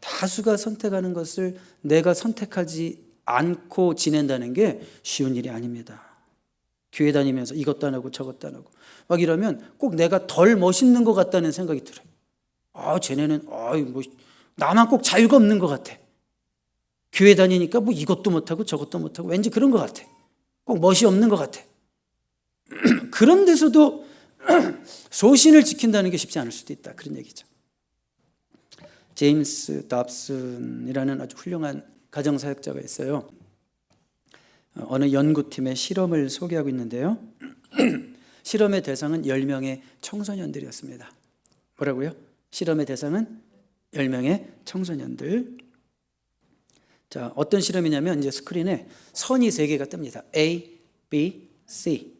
다수가 선택하는 것을 내가 선택하지 않고 지낸다는 게 쉬운 일이 아닙니다. 교회 다니면서 이것도 안 하고 저것도 안 하고 막 이러면 꼭 내가 덜 멋있는 것 같다는 생각이 들어요. 쟤네는 뭐 나만 꼭 자유가 없는 것 같아. 교회 다니니까 뭐 이것도 못하고 저것도 못하고 왠지 그런 것 같아. 꼭 멋이 없는 것 같아. 그런 데서도 소신을 지킨다는 게 쉽지 않을 수도 있다. 그런 얘기죠. 제임스 답슨이라는 아주 훌륭한 가정사역자가 있어요. 어느 연구팀의 실험을 소개하고 있는데요. 실험의 대상은 10명의 청소년들이었습니다. 뭐라고요? 실험의 대상은 10명의 청소년들. 자, 어떤 실험이냐면 이제 스크린에 선이 3개가 뜹니다. A, B, C.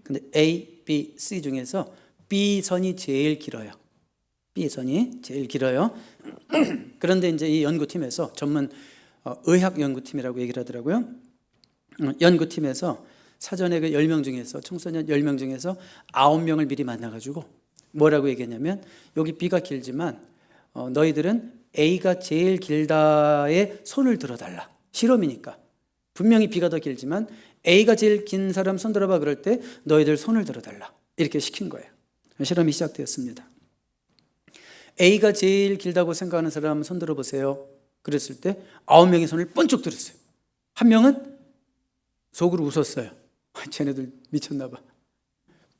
근데 A, B, C 중에서 B선이 제일 길어요. B선이 제일 길어요. 그런데 이제 이 연구팀에서 전문 의학 연구팀이라고 얘기를 하더라고요. 연구팀에서 사전에 그 10명 중에서 청소년 10명 중에서 9명을 미리 만나가지고 뭐라고 얘기했냐면 여기 B가 길지만 너희들은 A가 제일 길다에 손을 들어달라. 실험이니까. 분명히 B가 더 길지만 A가 제일 긴 사람 손 들어봐 그럴 때 너희들 손을 들어달라. 이렇게 시킨 거예요. 실험이 시작되었습니다. A가 제일 길다고 생각하는 사람 손 들어보세요. 그랬을 때 9명이 손을 번쩍 들었어요. 한 명은 속으로 웃었어요. 쟤네들 미쳤나 봐.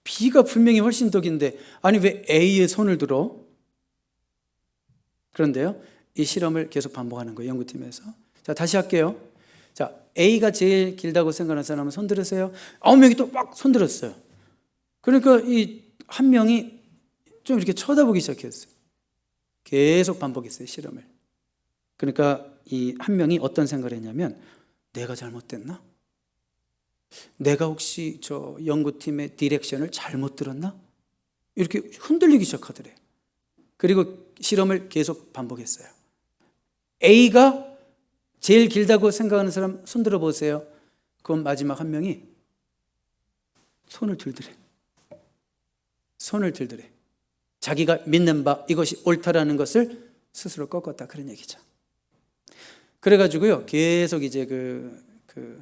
B가 분명히 훨씬 더 긴데 아니 왜 A의 손을 들어? 그런데요, 이 실험을 계속 반복하는 거예요, 연구팀에서. 자, 다시 할게요. 자, A가 제일 길다고 생각하는 사람은 손 들으세요. 9명이 또 막 손 들었어요. 그러니까 이 한 명이 좀 이렇게 쳐다보기 시작했어요. 계속 반복했어요, 실험을. 그러니까 이 한 명이 어떤 생각을 했냐면 내가 잘못됐나? 내가 혹시 저 연구팀의 디렉션을 잘못 들었나? 이렇게 흔들리기 시작하더래요. 그리고 실험을 계속 반복했어요. A가 제일 길다고 생각하는 사람 손 들어보세요. 그럼 마지막 한 명이 손을 들더래. 손을 들더래. 자기가 믿는 바 이것이 옳다라는 것을 스스로 꺾었다, 그런 얘기죠. 그래가지고요 계속 이제 그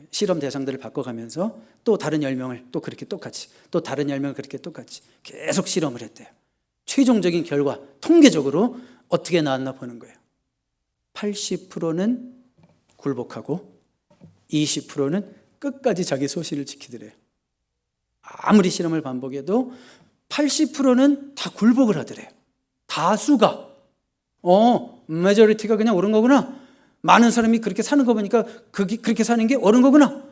실험 대상들을 바꿔가면서 또 다른 10명을 또 그렇게 똑같이 또 다른 10명을 그렇게 똑같이 계속 실험을 했대요. 최종적인 결과 통계적으로 어떻게 나왔나 보는 거예요. 80%는 굴복하고 20%는 끝까지 자기 소신을 지키더래요. 아무리 실험을 반복해도 80%는 다 굴복을 하더래요. 다수가 메저리티가 그냥 옳은 거구나. 많은 사람이 그렇게 사는 거 보니까 그렇게 사는 게 옳은 거구나.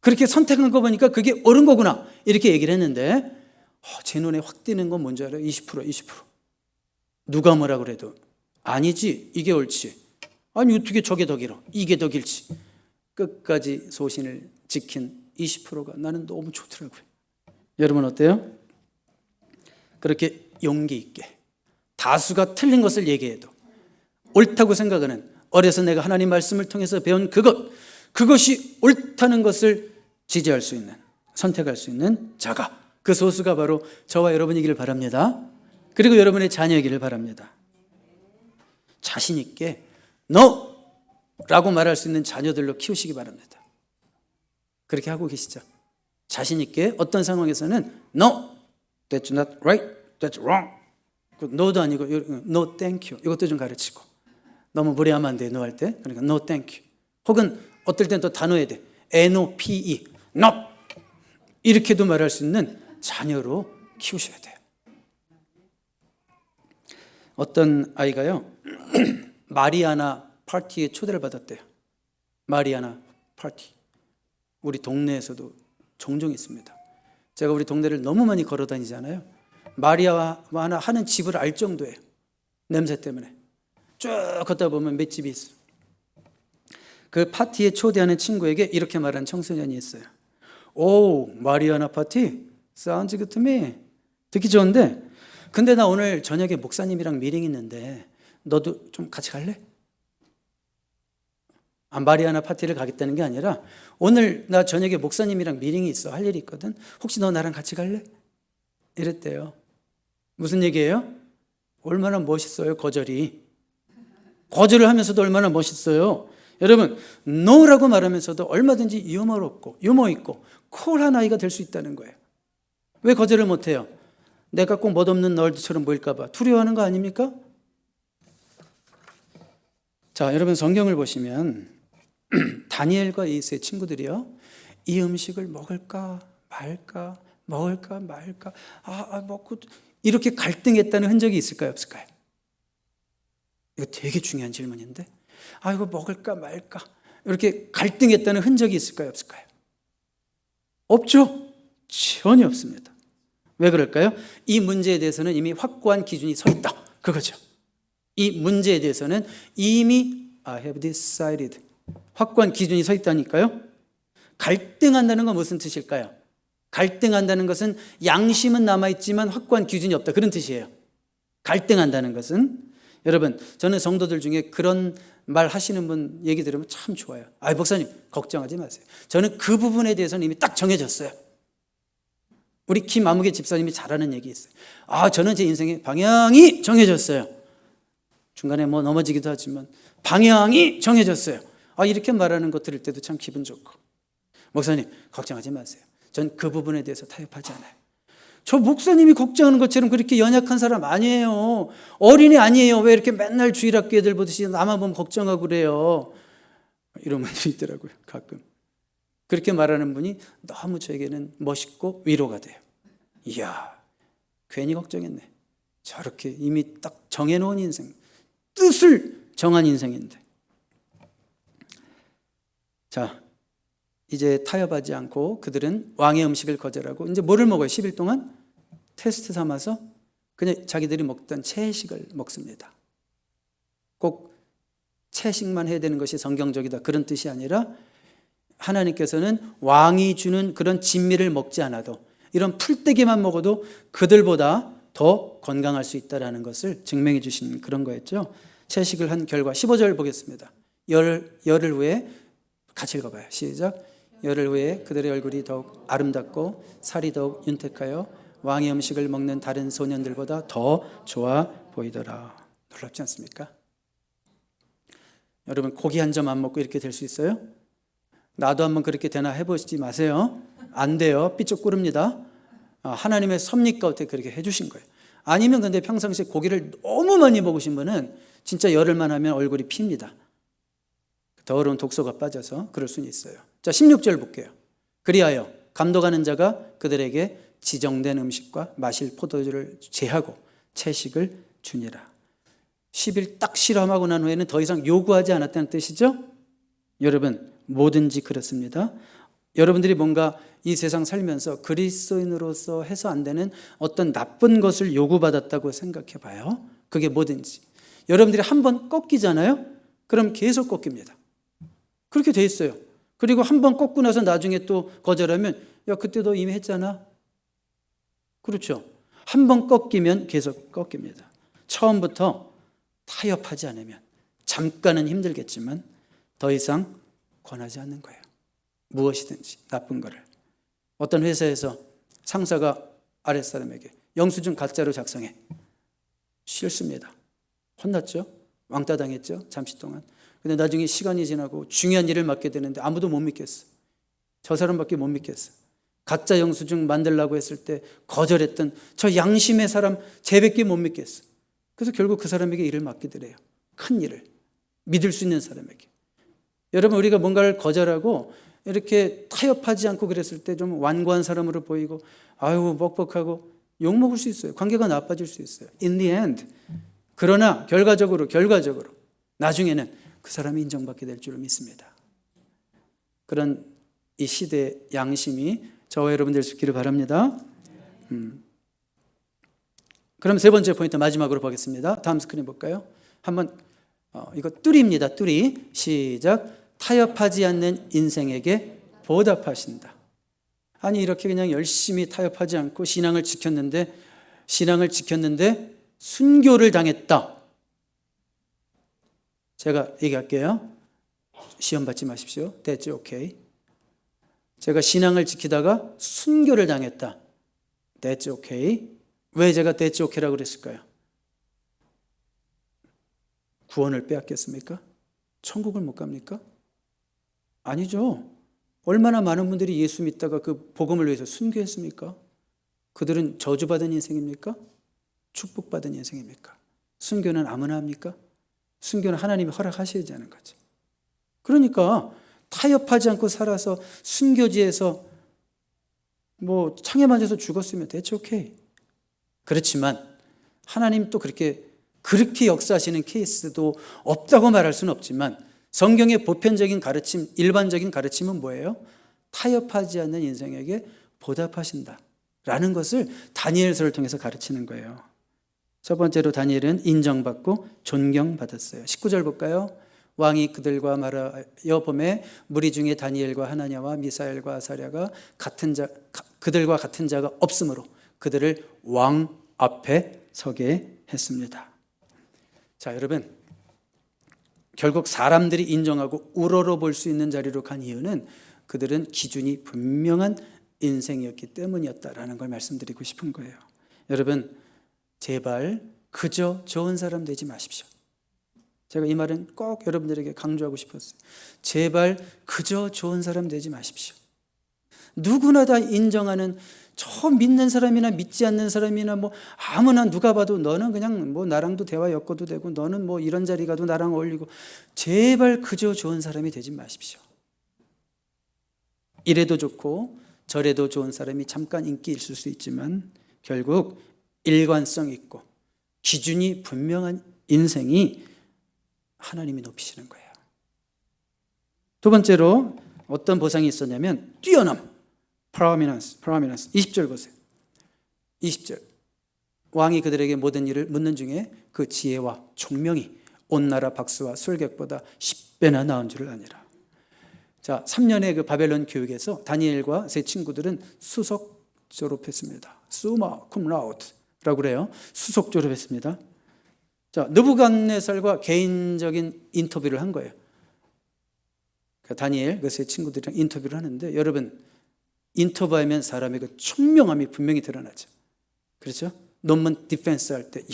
그렇게 선택한 거 보니까 그게 옳은 거구나. 이렇게 얘기를 했는데 제 눈에 확 띄는 건 뭔지 알아요? 20%. 누가 뭐라 그래도 아니지, 이게 옳지. 아니 어떻게 저게 더 길어? 이게 더 길지. 끝까지 소신을 지킨 20%가 나는 너무 좋더라고요. 여러분 어때요? 그렇게 용기 있게 다수가 틀린 것을 얘기해도 옳다고 생각하는, 어려서 내가 하나님 말씀을 통해서 배운 그것이 옳다는 것을 지지할 수 있는, 선택할 수 있는 자가, 그 소수가 바로 저와 여러분이기를 바랍니다. 그리고 여러분의 자녀이기를 바랍니다. 자신 있게 No! 라고 말할 수 있는 자녀들로 키우시기 바랍니다. 그렇게 하고 계시죠? 자신 있게 어떤 상황에서는 No! That's not right. That's wrong. No도 아니고 No thank you. 이것도 좀 가르치고. 너무 무례하면 안 돼, No 할 때. 그러니까 No thank you. 혹은 어떨 땐 또 단호해야 돼. N-O-P-E. Not! 이렇게도 말할 수 있는 자녀로 키우셔야 돼요. 어떤 아이가요 마리아나 파티에 초대를 받았대요. 마리아나 파티. 우리 동네에서도 종종 있습니다. 제가 우리 동네를 너무 많이 걸어 다니잖아요. 마리아나 하는 집을 알 정도예요. 냄새 때문에. 쭉 걷다 보면 몇 집이 있어요. 그 파티에 초대하는 친구에게 이렇게 말한 청소년이 있어요. 오, 마리아나 파티? Sounds good to me. 듣기 좋은데 근데 나 오늘 저녁에 목사님이랑 미팅 있는데 너도 좀 같이 갈래? 마리아나 파티를 가겠다는 게 아니라 오늘 나 저녁에 목사님이랑 미팅이 있어. 할 일이 있거든. 혹시 너 나랑 같이 갈래? 이랬대요. 무슨 얘기예요? 얼마나 멋있어요, 거절이. 거절을 하면서도 얼마나 멋있어요. 여러분, no라고 말하면서도 얼마든지 유머 있고 쿨한 아이가 될 수 있다는 거예요. 왜 거절을 못해요? 내가 꼭 멋없는 널드처럼 보일까 봐 두려워하는 거 아닙니까? 자, 여러분 성경을 보시면 다니엘과 이스의 친구들이요, 이 음식을 먹을까 말까 먹고 이렇게 갈등했다는 흔적이 있을까요, 없을까요? 이거 되게 중요한 질문인데 이거 먹을까 말까 이렇게 갈등했다는 흔적이 있을까요, 없을까요? 없죠. 전혀 없습니다. 왜 그럴까요? 이 문제에 대해서는 이미 확고한 기준이 서 있다, 그거죠. 이 문제에 대해서는 이미 I have decided, 확고한 기준이 서 있다니까요. 갈등한다는 건 무슨 뜻일까요? 갈등한다는 것은 양심은 남아있지만 확고한 기준이 없다, 그런 뜻이에요. 갈등한다는 것은, 여러분, 저는 성도들 중에 그런 말 하시는 분 얘기 들으면 참 좋아요. 아, 목사님 걱정하지 마세요. 저는 그 부분에 대해서는 이미 딱 정해졌어요. 우리 김아무개 집사님이 잘하는 얘기 있어요. 아, 저는 제 인생의 방향이 정해졌어요. 중간에 뭐 넘어지기도 하지만 방향이 정해졌어요. 아, 이렇게 말하는 거 들을 때도 참 기분 좋고. 목사님 걱정하지 마세요. 전 그 부분에 대해서 타협하지 않아요. 저 목사님이 걱정하는 것처럼 그렇게 연약한 사람 아니에요. 어린이 아니에요. 왜 이렇게 맨날 주일학교 애들 보듯이 나만 보면 걱정하고 그래요. 이런 분들이 있더라고요, 가끔. 그렇게 말하는 분이 너무 저에게는 멋있고 위로가 돼요. 이야, 괜히 걱정했네. 저렇게 이미 딱 정해놓은 인생, 뜻을 정한 인생인데. 자, 이제 타협하지 않고 그들은 왕의 음식을 거절하고 이제 뭐를 먹어요? 10일 동안 테스트 삼아서 그냥 자기들이 먹던 채식을 먹습니다. 꼭 채식만 해야 되는 것이 성경적이다, 그런 뜻이 아니라 하나님께서는 왕이 주는 그런 진미를 먹지 않아도 이런 풀떼기만 먹어도 그들보다 더 건강할 수 있다는 것을 증명해 주신 그런 거였죠. 채식을 한 결과 15절 보겠습니다. 열흘 후에 같이 읽어봐요. 시작. 열흘 후에 그들의 얼굴이 더욱 아름답고 살이 더욱 윤택하여 왕의 음식을 먹는 다른 소년들보다 더 좋아 보이더라. 놀랍지 않습니까? 여러분, 고기 한 점 안 먹고 이렇게 될 수 있어요? 나도 한번 그렇게 되나 해보지 마세요. 안 돼요. 삐쩍꾸릅니다. 하나님의 섭리 가운데 그렇게 해주신 거예요. 아니면 근데 평상시에 고기를 너무 많이 먹으신 분은 진짜 열흘만 하면 얼굴이 핍니다. 더러운 독소가 빠져서 그럴 수는 있어요. 자, 16절 볼게요. 그리하여 감독하는 자가 그들에게 지정된 음식과 마실 포도주를 제하고 채식을 주니라. 10일 딱 실험하고 난 후에는 더 이상 요구하지 않았다는 뜻이죠. 여러분, 뭐든지 그렇습니다. 여러분들이 뭔가 이 세상 살면서 그리스도인으로서 해서 안 되는 어떤 나쁜 것을 요구받았다고 생각해 봐요. 그게 뭐든지. 여러분들이 한 번 꺾이잖아요. 그럼 계속 꺾입니다. 그렇게 돼 있어요. 그리고 한 번 꺾고 나서 나중에 또 거절하면 야, 그때 너 이미 했잖아. 그렇죠. 한 번 꺾이면 계속 꺾입니다. 처음부터 타협하지 않으면 잠깐은 힘들겠지만 더 이상 권하지 않는 거예요. 무엇이든지 나쁜 거를. 어떤 회사에서 상사가 아랫사람에게 영수증 가짜로 작성해. 싫습니다. 혼났죠. 왕따 당했죠. 잠시 동안. 근데 나중에 시간이 지나고 중요한 일을 맡게 되는데 아무도 못 믿겠어. 저 사람밖에 못 믿겠어. 가짜 영수증 만들라고 했을 때 거절했던 저 양심의 사람 쟤밖에 못 믿겠어. 그래서 결국 그 사람에게 일을 맡기게 돼요. 큰 일을. 믿을 수 있는 사람에게. 여러분, 우리가 뭔가를 거절하고 이렇게 타협하지 않고 그랬을 때 좀 완고한 사람으로 보이고 아유 뻑뻑하고 욕먹을 수 있어요. 관계가 나빠질 수 있어요. In the end. 그러나 결과적으로 나중에는 그 사람이 인정받게 될 줄 믿습니다. 그런 이 시대의 양심이 저와 여러분 될 수 있기를 바랍니다. 그럼 세 번째 포인트 마지막으로 보겠습니다. 다음 스크린 볼까요? 한번 이거 뚜리입니다. 뚜리. 시작. 타협하지 않는 인생에게 보답하신다. 아니 이렇게 그냥 열심히 타협하지 않고 신앙을 지켰는데 순교를 당했다. 제가 얘기할게요. 시험 받지 마십시오. That's okay. 제가 신앙을 지키다가 순교를 당했다. That's okay. 왜 제가 That's okay라고 그랬을까요? 구원을 빼앗겼습니까? 천국을 못 갑니까? 아니죠. 얼마나 많은 분들이 예수 믿다가 그 복음을 위해서 순교했습니까? 그들은 저주받은 인생입니까? 축복받은 인생입니까? 순교는 아무나 합니까? 순교는 하나님이 허락하셔야지 하는 거죠. 그러니까 타협하지 않고 살아서 순교지에서 뭐 창에 맞아서 죽었으면 that's okay. 그렇지만 하나님 또 그렇게 역사하시는 케이스도 없다고 말할 수는 없지만 성경의 보편적인 가르침, 일반적인 가르침은 뭐예요? 타협하지 않는 인생에게 보답하신다 라는 것을 다니엘서를 통해서 가르치는 거예요. 첫 번째로 다니엘은 인정받고 존경받았어요. 19절 볼까요? 왕이 그들과 말하여 보매 무리 중에 다니엘과 하나냐와 미사엘과 아사랴가 그들과 같은 자가 없으므로 그들을 왕 앞에 서게 했습니다. 자, 여러분, 결국 사람들이 인정하고 우러러볼 수 있는 자리로 간 이유는 그들은 기준이 분명한 인생이었기 때문이었다라는 걸 말씀드리고 싶은 거예요. 여러분, 제발 그저 좋은 사람 되지 마십시오. 제가 이 말은 꼭 여러분들에게 강조하고 싶었어요. 제발 그저 좋은 사람 되지 마십시오. 누구나 다 인정하는 저 믿는 사람이나 믿지 않는 사람이나 뭐 아무나 누가 봐도 너는 그냥 뭐 나랑도 대화 엮어도 되고 너는 뭐 이런 자리 가도 나랑 어울리고, 제발 그저 좋은 사람이 되지 마십시오. 이래도 좋고 저래도 좋은 사람이 잠깐 인기 있을 수 있지만 결국 일관성 있고 기준이 분명한 인생이 하나님이 높이시는 거예요. 두 번째로 어떤 보상이 있었냐면 뛰어남, prominence. 20절 보세요. 20절. 왕이 그들에게 모든 일을 묻는 중에 그 지혜와 총명이 온 나라 박수와 술객보다 10배나 나은 줄을 아니라. 자, 3년의 그 바벨론 교육에서 다니엘과 세 친구들은 수석 졸업했습니다. 수마 쿰라우드라고 그래요. 수석 졸업했습니다. 자, 느부갓네살과 개인적인 인터뷰를 한 거예요. 다니엘 그 세 친구들이랑 인터뷰를 하는데, 여러분, 인터뷰하면 사람의 그 총명함이 분명히 드러나죠. 그렇죠? 논문 디펜스 할 때,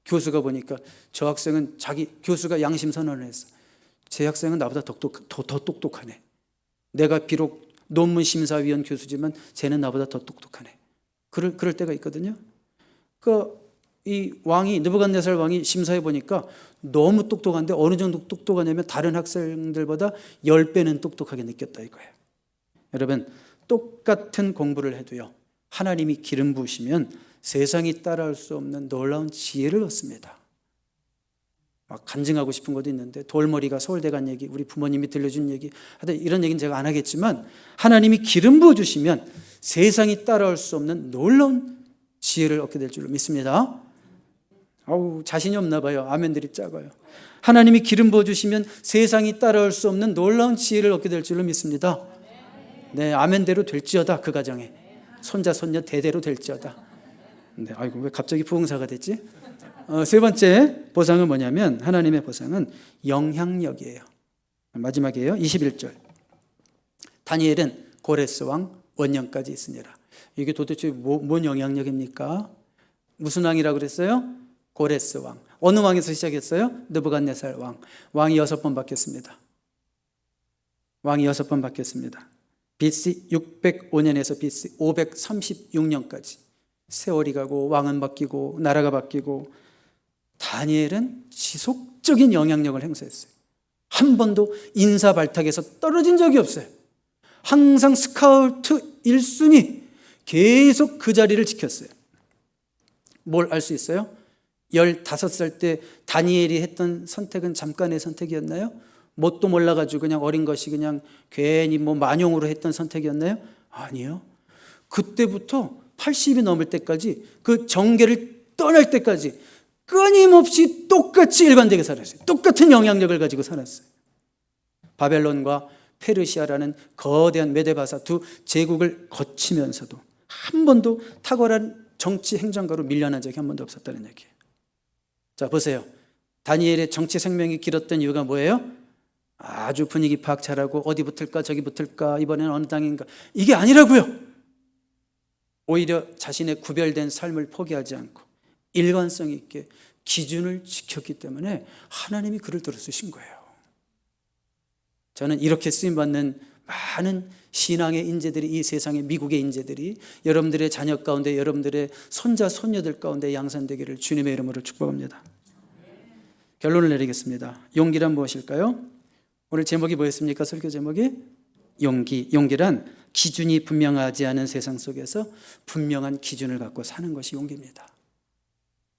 교수가 보니까 저 학생은 자기 교수가 양심 선언을 했어. 제 학생은 나보다 더 똑똑하네. 내가 비록 논문 심사위원 교수지만 쟤는 나보다 더 똑똑하네. 그럴 때가 있거든요. 이 왕이, 느부갓네살 왕이 심사해 보니까 너무 똑똑한데 어느 정도 똑똑하냐면 다른 학생들보다 10배는 똑똑하게 느꼈다 이거예요. 여러분, 똑같은 공부를 해도요, 하나님이 기름 부으시면 세상이 따라올 수 없는 놀라운 지혜를 얻습니다. 막 간증하고 싶은 것도 있는데, 돌머리가 서울대 간 얘기, 우리 부모님이 들려준 얘기, 하여튼 이런 얘기는 제가 안 하겠지만, 하나님이 기름 부어주시면 세상이 따라올 수 없는 놀라운 지혜를 얻게 될 줄로 믿습니다. 자신이 없나 봐요. 아멘들이 작아요. 하나님이 기름 부어주시면 세상이 따라올 수 없는 놀라운 지혜를 얻게 될 줄로 믿습니다. 네, 아멘대로 될지어다. 그 가정에 손자 손녀 대대로 될지어다. 네, 왜 갑자기 부흥사가 됐지? 세 번째 보상은 뭐냐면, 하나님의 보상은 영향력이에요. 마지막이에요. 21절. 다니엘은 고레스 왕 원년까지 있으니라. 이게 도대체 뭔 영향력입니까? 무슨 왕이라고 그랬어요? 고레스 왕. 어느 왕에서 시작했어요? 느부갓네살 왕. 왕이 6번 바뀌었습니다. 왕이 6번 바뀌었습니다. BC 605년에서 BC 536년까지 세월이 가고 왕은 바뀌고 나라가 바뀌고, 다니엘은 지속적인 영향력을 행사했어요. 한 번도 인사발탁에서 떨어진 적이 없어요. 항상 스카우트 1순위, 계속 그 자리를 지켰어요. 뭘 알 수 있어요? 15살 때 다니엘이 했던 선택은 잠깐의 선택이었나요? 뭣도 몰라가지고 그냥 어린 것이 그냥 괜히 만용으로 했던 선택이었나요? 아니요. 그때부터 80이 넘을 때까지, 그 정계를 떠날 때까지 끊임없이 똑같이 일관되게 살았어요. 똑같은 영향력을 가지고 살았어요. 바벨론과 페르시아라는 거대한 메데바사 두 제국을 거치면서도 한 번도 탁월한 정치 행정가로 밀려난 적이 한 번도 없었다는 얘기예요. 자, 보세요. 다니엘의 정치 생명이 길었던 이유가 뭐예요? 아주 분위기 파악 잘하고 어디 붙을까 저기 붙을까 이번에는 어느 당인가, 이게 아니라고요. 오히려 자신의 구별된 삶을 포기하지 않고 일관성 있게 기준을 지켰기 때문에 하나님이 그를 들어 쓰신 거예요. 저는 이렇게 쓰임받는 많은 신앙의 인재들이, 이 세상의 미국의 인재들이 여러분들의 자녀 가운데, 여러분들의 손자 손녀들 가운데 양산되기를 주님의 이름으로 축복합니다. 결론을 내리겠습니다. 용기란 무엇일까요? 오늘 제목이 뭐였습니까? 설교 제목이 용기. 용기란 기준이 분명하지 않은 세상 속에서 분명한 기준을 갖고 사는 것이 용기입니다.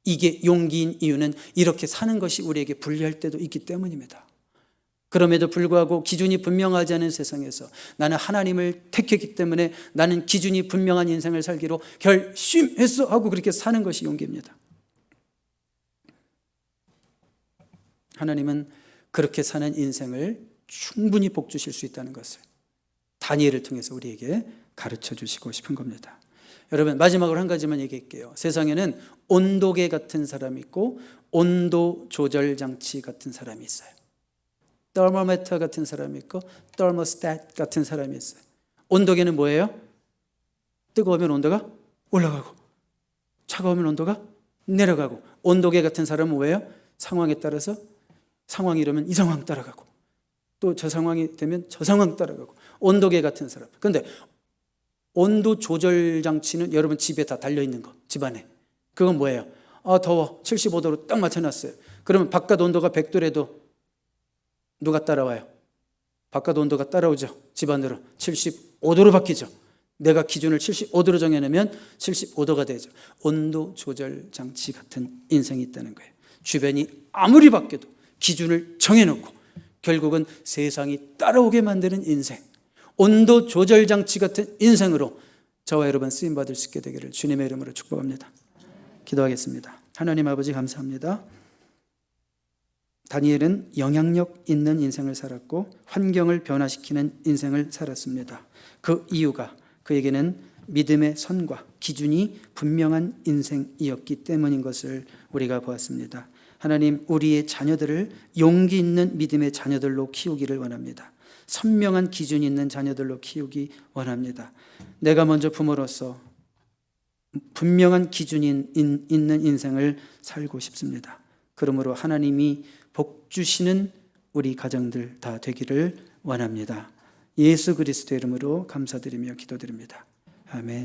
이게 용기인 이유는 이렇게 사는 것이 우리에게 불리할 때도 있기 때문입니다. 그럼에도 불구하고 기준이 분명하지 않은 세상에서 나는 하나님을 택했기 때문에 나는 기준이 분명한 인생을 살기로 결심했어 하고 그렇게 사는 것이 용기입니다. 하나님은 그렇게 사는 인생을 충분히 복 주실 수 있다는 것을 다니엘을 통해서 우리에게 가르쳐 주시고 싶은 겁니다. 여러분, 마지막으로 한 가지만 얘기할게요. 세상에는 온도계 같은 사람이 있고 온도 조절 장치 같은 사람이 있어요. 터모미터 같은 사람이 있고 터모스tat 같은 사람이 있어요. 온도계는 뭐예요? 뜨거우면 온도가 올라가고 차가우면 온도가 내려가고, 온도계 같은 사람은 뭐예요? 상황에 따라서 상황이 이러면 이 상황 따라가고 또 저 상황이 되면 저 상황 따라가고, 온도계 같은 사람. 그런데 온도 조절 장치는 여러분 집에 다 달려있는 거, 집안에. 그건 뭐예요? 더워. 75도로 딱 맞춰놨어요. 그러면 바깥 온도가 100도래도 누가 따라와요? 바깥 온도가 따라오죠. 집안으로 75도로 바뀌죠. 내가 기준을 75도로 정해놓으면 75도가 되죠. 온도 조절 장치 같은 인생이 있다는 거예요. 주변이 아무리 바뀌어도 기준을 정해놓고 결국은 세상이 따라오게 만드는 인생, 온도 조절 장치 같은 인생으로 저와 여러분 쓰임받을 수 있게 되기를 주님의 이름으로 축복합니다. 기도하겠습니다. 하나님 아버지, 감사합니다. 다니엘은 영향력 있는 인생을 살았고 환경을 변화시키는 인생을 살았습니다. 그 이유가 그에게는 믿음의 선과 기준이 분명한 인생이었기 때문인 것을 우리가 보았습니다. 하나님, 우리의 자녀들을 용기 있는 믿음의 자녀들로 키우기를 원합니다. 선명한 기준이 있는 자녀들로 키우기 원합니다. 내가 먼저 부모로서 분명한 기준이 있는 인생을 살고 싶습니다. 그러므로 하나님이 복 주시는 우리 가정들 다 되기를 원합니다. 예수 그리스도의 이름으로 감사드리며 기도드립니다. 아멘.